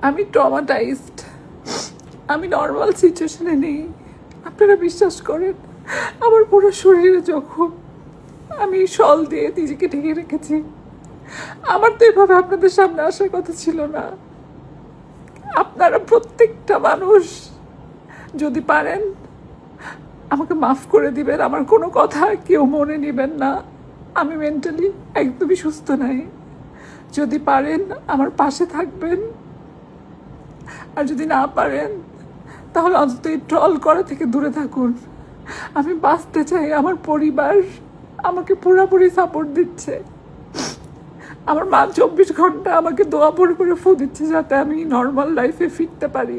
আমি ট্রমাটাইজড, আমি নর্মাল সিচুয়েশনে নেই। আপনারা বিশ্বাস করেন, আমার পুরো শরীরে যখন আমি শল দিয়ে নিজেকে ঢেকে রেখেছি। আমার তো এভাবে আপনাদের সামনে আসার কথা ছিল না। আপনারা প্রত্যেকটা মানুষ যদি পারেন আমাকে মাফ করে দিবেন। আমার কোনো কথা কেউ মনে নেবেন না। আমি মেন্টালি একদমই সুস্থ নাই। যদি পারেন আমার পাশে থাকবেন, আর যদি না পারেন তাহলে অন্তত এই ট্রল করা থেকে দূরে থাকুন। আমি বাঁচতে চাই। আমার পরিবার আমাকে পুরোপুরি সাপোর্ট দিচ্ছে। আমার মা 24 ঘন্টা আমাকে দোয়া করে ফু দিচ্ছে যাতে আমি নর্মাল লাইফে ফিরতে পারি।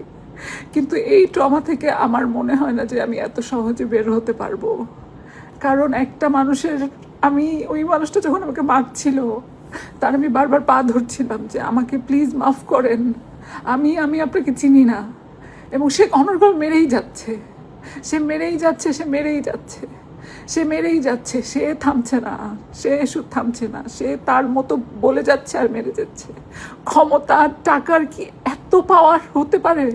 কিন্তু এই ট্রমা থেকে আমার মনে হয় না যে আমি এত সহজে বের হতে পারবো। কারণ একটা মানুষের, আমি ওই মানুষটা যখন আমাকে মারছিল তার আমি বারবার পা ধরছিলাম যে আমাকে প্লিজ মাফ করেন, আমি আপনাকে চিনি না। এবং সে অনর্গল মেরেই যাচ্ছে, সে মেরেই যাচ্ছে, সে মেরেই যাচ্ছে, সে মেরেই যাচ্ছে, সে থামছে না, সে থামছে না, সে তার মতো বলে যাচ্ছে আর মেরে যাচ্ছে। ক্ষমতা, টাকার কি এত পাওয়ার হতে পারে?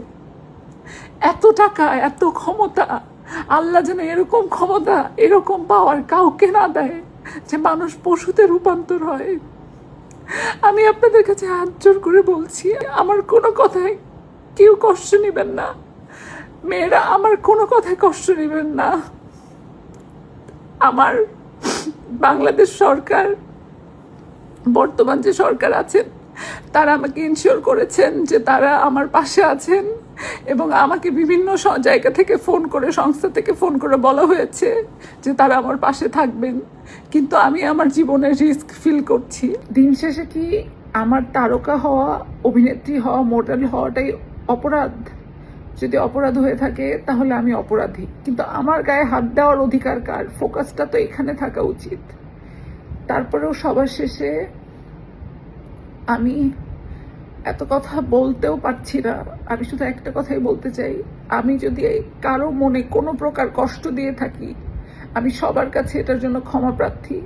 এত টাকা, এত ক্ষমতা, আল্লাহ যেন এরকম ক্ষমতা, এরকম পাওয়ার কাউকে না দেয় যে মানুষ পশুতে রূপান্তর হয়। আমি আপনাদের কাছে হাত জোর করে বলছি, আমার কোনো কথায় কেউ কষ্ট নেবেন না। মেয়েরা আমার কোনো কথায় কষ্ট নেবেন না। আমার বাংলাদেশ সরকার, বর্তমান যে সরকার আছেন, তারা আমাকে ইনশিওর করেছেন যে তারা আমার পাশে আছেন এবং আমাকে বিভিন্ন জায়গা থেকে ফোন করে, সংস্থা থেকে ফোন করে বলা হয়েছে যে তারা আমার পাশে থাকবেন। কিন্তু আমি আমার জীবনের রিস্ক ফিল করছি। দিন শেষে কি আমার তারকা হওয়া, অভিনেত্রী হওয়া, মডেল হওয়াটাই অপরাধ? যদি অপরাধ হয়ে থাকে তাহলে আমি অপরাধী, কিন্তু আমার গায়ে হাত দেওয়ার অধিকার কার? ফোকাসটা তো এখানে থাকা উচিত। তারপরেও সবার শেষে আমি এত কথা বলতেও পারছি না। আমি শুধু একটা কথাই বলতে চাই, আমি যদি কারো মনে কোনো প্রকার কষ্ট দিয়ে থাকি, আমি সবার কাছে এটার জন্য ক্ষমা প্রার্থী।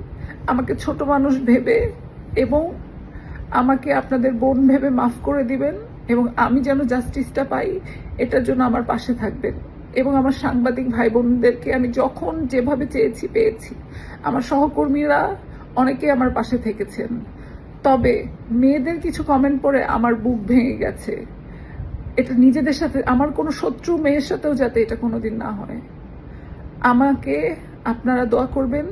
আমাকে ছোট মানুষ ভেবে এবং আমাকে আপনাদের বোন ভেবে মাফ করে দিবেন এবং আমি যেন জাস্টিসটা পাই এটার জন্য আমার পাশে থাকবেন। এবং আমার সাংবাদিক ভাই বোনদেরকে আমি যখন যেভাবে চেয়েছি পেয়েছি। আমার সহকর্মীরা অনেকে আমার পাশে থেকেছেন। তবে মেয়েদের কিছু কমেন্ট পড়ে আমার বুক ভেঙে গেছে। এটা নিজেদের সাথে, আমার কোনো শত্রু মেয়ের সাথেও যাতে এটা কোনোদিন না হয়। আমাকে আপনারা দোয়া করবেন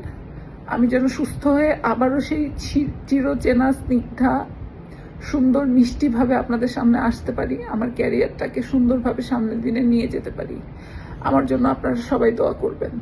আমি যেন সুস্থ হয়ে আবারও সেই চিরচেনা স্নিগ্ধা, সুন্দর মিষ্টিভাবে আপনাদের সামনে আসতে পারি, আমার ক্যারিয়ারটাকে সুন্দরভাবে সামনের দিনে নিয়ে যেতে পারি। আমার জন্য আপনারা সবাই দোয়া করবেন।